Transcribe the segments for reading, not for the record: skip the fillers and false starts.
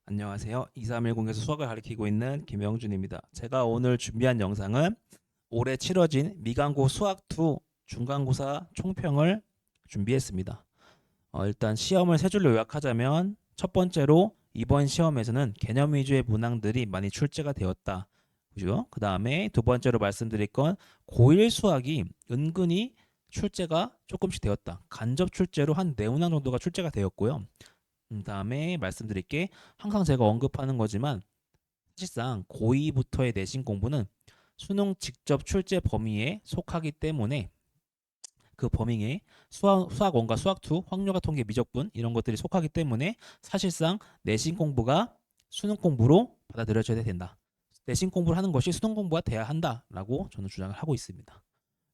안녕하세요. 2310에서 수학을 가르치고 있는 김영준입니다. 제가 오늘 준비한 영상은 올해 치러진 미간고 수학2 중간고사 총평을 준비했습니다. 일단 시험을 세 줄로 요약하자면 첫 번째로 이번 시험에서는 개념 위주의 문항들이 많이 출제가 되었다. 그죠? 그 다음에 두 번째로 말씀드릴 건 고1 수학이 은근히 출제가 조금씩 되었다. 간접 출제로 한 네 문항 정도가 출제가 되었고요. 다음에 말씀드릴게 항상 제가 언급하는 거지만 사실상 고2부터의 내신 공부는 수능 직접 출제 범위에 속하기 때문에 그 범위에 수학 1과 수학 2, 확률과 통계, 미적분 이런 것들이 속하기 때문에 사실상 내신 공부가 수능 공부로 받아들여져야 된다. 내신 공부를 하는 것이 수능 공부가 돼야 한다라고 저는 주장을 하고 있습니다.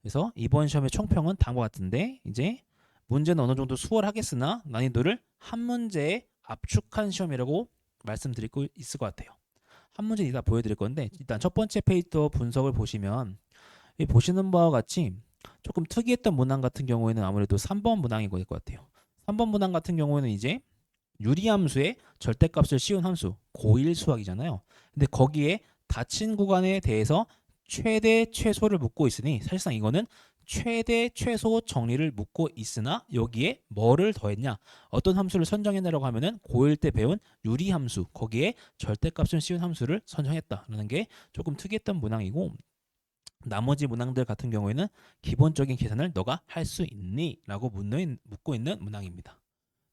그래서 이번 시험의 총평은 다음과 같은데 이제 문제는 어느 정도 수월하겠으나 난이도를 한 문제에 압축한 시험이라고 말씀드릴 수 있을 것 같아요. 한 문제 이따 보여드릴 건데 일단 첫 번째 페이지 분석을 보시면 이 보시는 바와 같이 조금 특이했던 문항 같은 경우에는 아무래도 3번 문항인 것 같아요. 3번 문항 같은 경우에는 이제 유리함수의 절대값을 씌운 함수 고1 수학이잖아요. 근데 거기에 닫힌 구간에 대해서 최대 최소를 묻고 있으니 사실상 이거는 최대 최소 정리를 묻고 있으나 여기에 뭐를 더했냐, 어떤 함수를 선정해내라고 하면은 고1 때 배운 유리함수 거기에 절대값을 씌운 함수를 선정했다라는 게 조금 특이했던 문항이고, 나머지 문항들 같은 경우에는 기본적인 계산을 너가 할 수 있니? 라고 묻고 있는 문항입니다.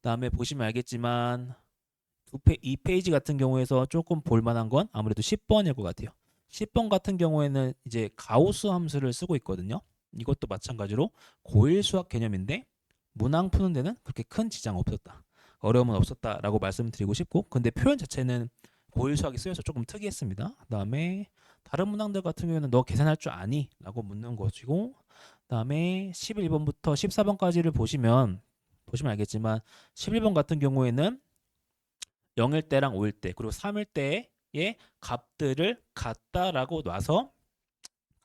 다음에 보시면 알겠지만 2페이지 같은 경우에서 조금 볼만한 건 아무래도 10번일 것 같아요. 10번 같은 경우에는 이제 가우스 함수를 쓰고 있거든요. 이것도 마찬가지로 고1 수학 개념인데 문항 푸는 데는 그렇게 큰 지장 없었다. 어려움은 없었다라고 말씀드리고 싶고, 근데 표현 자체는 고1 수학이 쓰여서 조금 특이했습니다. 그다음에 다른 문항들 같은 경우에는 너 계산할 줄 아니? 라고 묻는 것이고, 그다음에 11번부터 14번까지를 보시면 알겠지만 11번 같은 경우에는 0일 때랑 5일 때 그리고 3일 때의 값들을 갖다라고 놔서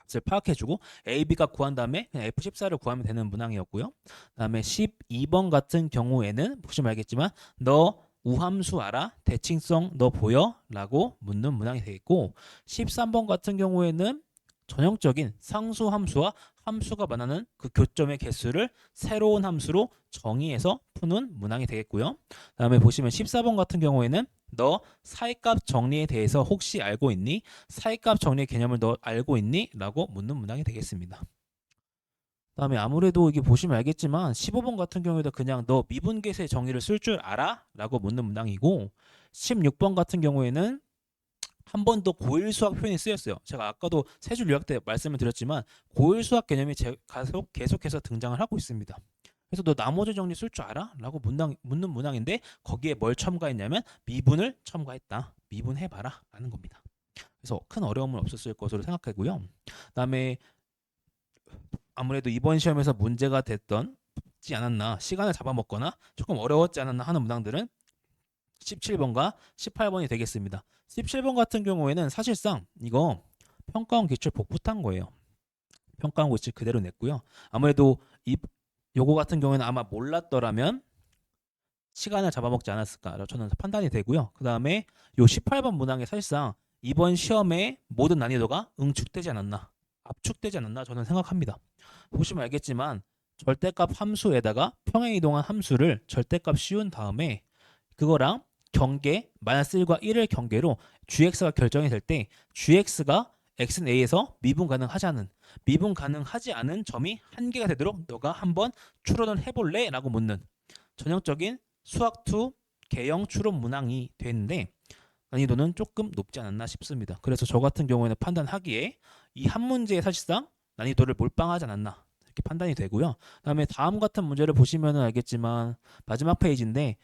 값을 파악해주고 A, B가 구한 다음에 그냥 F14를 구하면 되는 문항이었고요. 그다음에 12번 같은 경우에는 보시면 알겠지만 너 우함수 알아? 대칭성 너 보여? 라고 묻는 문항이 되겠고, 13번 같은 경우에는 전형적인 상수 함수와 함수가 만나는 그 교점의 개수를 새로운 함수로 정의해서 푸는 문항이 되겠고요. 다음에 보시면 14번 같은 경우에는 너 사이값 정리에 대해서 혹시 알고 있니? 사이값 정리의 개념을 너 알고 있니? 라고 묻는 문항이 되겠습니다. 다음에 아무래도 이게 보시면 알겠지만 15번 같은 경우에도 그냥 너 미분계수의 정의를 쓸 줄 알아? 라고 묻는 문항이고, 16번 같은 경우에는 한 번 더 고1 수학 표현이 쓰였어요. 제가 아까도 세 줄 요약 때 말씀을 드렸지만 고1 수학 개념이 계속해서 등장을 하고 있습니다. 그래서 너 나머지 정리 쓸 줄 알아? 라고 묻는 문항인데 거기에 뭘 첨가했냐면 미분을 첨가했다. 미분해봐라 라는 겁니다. 그래서 큰 어려움은 없었을 것으로 생각하고요. 그다음에 아무래도 이번 시험에서 문제가 됐지 않았나, 시간을 잡아먹거나 조금 어려웠지 않았나 하는 문항들은 17번과 18번이 되겠습니다. 17번 같은 경우에는 사실상 이거 평가원 기출 복붙한 거예요. 평가원 기출 그대로 냈고요. 아무래도 요거 같은 경우에는 아마 몰랐더라면 시간을 잡아먹지 않았을까라고 저는 판단이 되고요. 그 다음에 요 18번 문항에 사실상 이번 시험의 모든 난이도가 응축되지 않았나, 압축되지 않았나 저는 생각합니다. 보시면 알겠지만 절대값 함수에다가 평행 이동한 함수를 절대값 씌운 다음에 그거랑 경계 마이너스 1과 1을 경계로 gx가 결정이 될 때 gx가 x는 a에서 미분 가능하지 않은 점이 한 개가 되도록 너가 한번 추론을 해볼래? 라고 묻는 전형적인 수학2 개형 추론 문항이 되는데 난이도는 조금 높지 않았나 싶습니다. 그래서 저 같은 경우에는 판단하기에 이 한 문제에 사실상 난이도를 몰빵하지 않았나 이렇게 판단이 되고요. 그다음에 다음 같은 문제를 보시면 알겠지만 마지막 페이지인데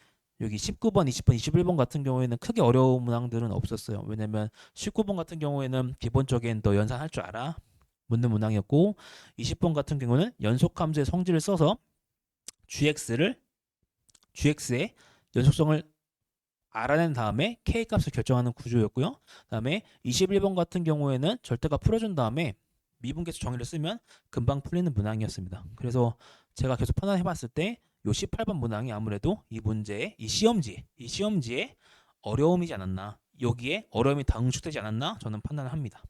여기 19번, 20번, 21번 같은 경우에는 크게 어려운 문항들은 없었어요. 왜냐면 19번 같은 경우에는 기본적인 너 연산할 줄 알아? 묻는 문항이었고, 20번 같은 경우는 연속함수의 성질을 써서 gx의 연속성을 알아낸 다음에 k값을 결정하는 구조였고요. 그다음에 21번 같은 경우에는 절대값 풀어준 다음에 미분계수 정의를 쓰면 금방 풀리는 문항이었습니다. 그래서 제가 계속 판단해봤을 때 요 18번 문항이 아무래도 이 문제의 이 시험지에 어려움이지 않았나, 여기에 어려움이 당축되지 않았나 저는 판단을 합니다.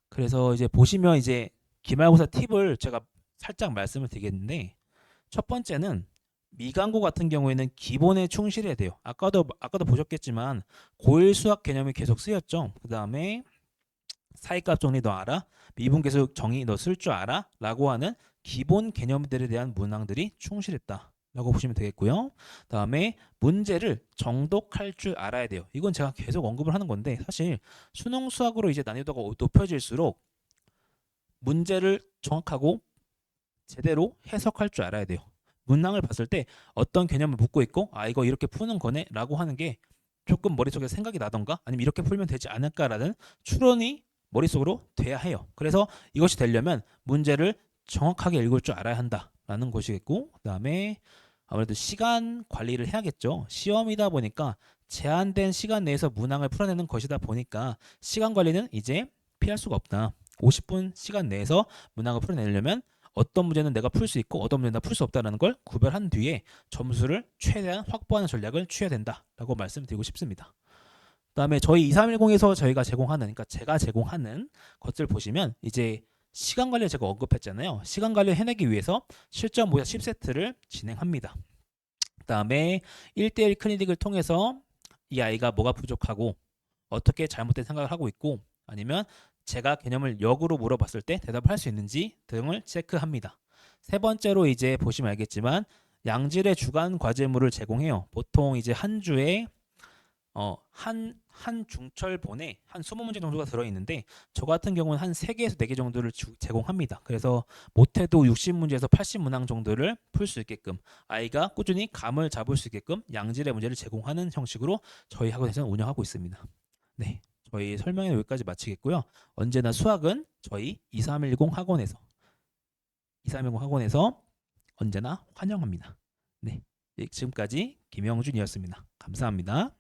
그래서 이제 보시면 이제 기말고사 팁을 제가 살짝 말씀을 드리겠는데, 첫 번째는 미간고 같은 경우에는 기본에 충실해야 돼요. 아까도 보셨겠지만 고1 수학 개념이 계속 쓰였죠. 그 다음에 사이값 정리 너 알아? 미분계수 정의 너 쓸 줄 알아? 라고 하는 기본 개념들에 대한 문항들이 충실했다 라고 보시면 되겠고요. 다음에 문제를 정독할 줄 알아야 돼요. 이건 제가 계속 언급을 하는 건데, 사실 수능 수학으로 이제 난이도가 높여질수록 문제를 정확하고 제대로 해석할 줄 알아야 돼요. 문항을 봤을 때 어떤 개념을 묻고 있고, 아 이거 이렇게 푸는 거네 라고 하는 게 조금 머릿속에 생각이 나던가, 아니면 이렇게 풀면 되지 않을까라는 추론이 머릿속으로 돼야 해요. 그래서 이것이 되려면 문제를 정확하게 읽을 줄 알아야 한다라는 것이겠고, 그 다음에 아무래도 시간 관리를 해야겠죠. 시험이다 보니까 제한된 시간 내에서 문항을 풀어내는 것이다 보니까 시간 관리는 이제 피할 수가 없다. 50분 시간 내에서 문항을 풀어내려면 어떤 문제는 내가 풀 수 있고 어떤 문제는 내가 풀 수 없다는 걸 구별한 뒤에 점수를 최대한 확보하는 전략을 취해야 된다라고 말씀드리고 싶습니다. 그다음에 저희 2310에서 저희가 제공하는, 그러니까 제가 제공하는 것들 보시면 이제 시간 관리를 제가 언급했잖아요. 시간 관리를 해내기 위해서 실전 모의 10세트를 진행합니다. 그다음에 1대1 클리닉을 통해서 이 아이가 뭐가 부족하고 어떻게 잘못된 생각을 하고 있고, 아니면 제가 개념을 역으로 물어봤을 때 대답을 할 수 있는지 등을 체크합니다. 세 번째로 이제 보시면 알겠지만 양질의 주간 과제물을 제공해요. 보통 이제 한 주에 한 중철본에 한 20문제 정도가 들어있는데, 저 같은 경우는 한 3개에서 4개 정도를 제공합니다. 그래서 못해도 60문제에서 80문항 정도를 풀 수 있게끔, 아이가 꾸준히 감을 잡을 수 있게끔 양질의 문제를 제공하는 형식으로 저희 학원에서는 운영하고 있습니다. 네, 저희 설명은 여기까지 마치겠고요. 언제나 수학은 저희 2310 학원에서 언제나 환영합니다. 네, 지금까지 김영준이었습니다. 감사합니다.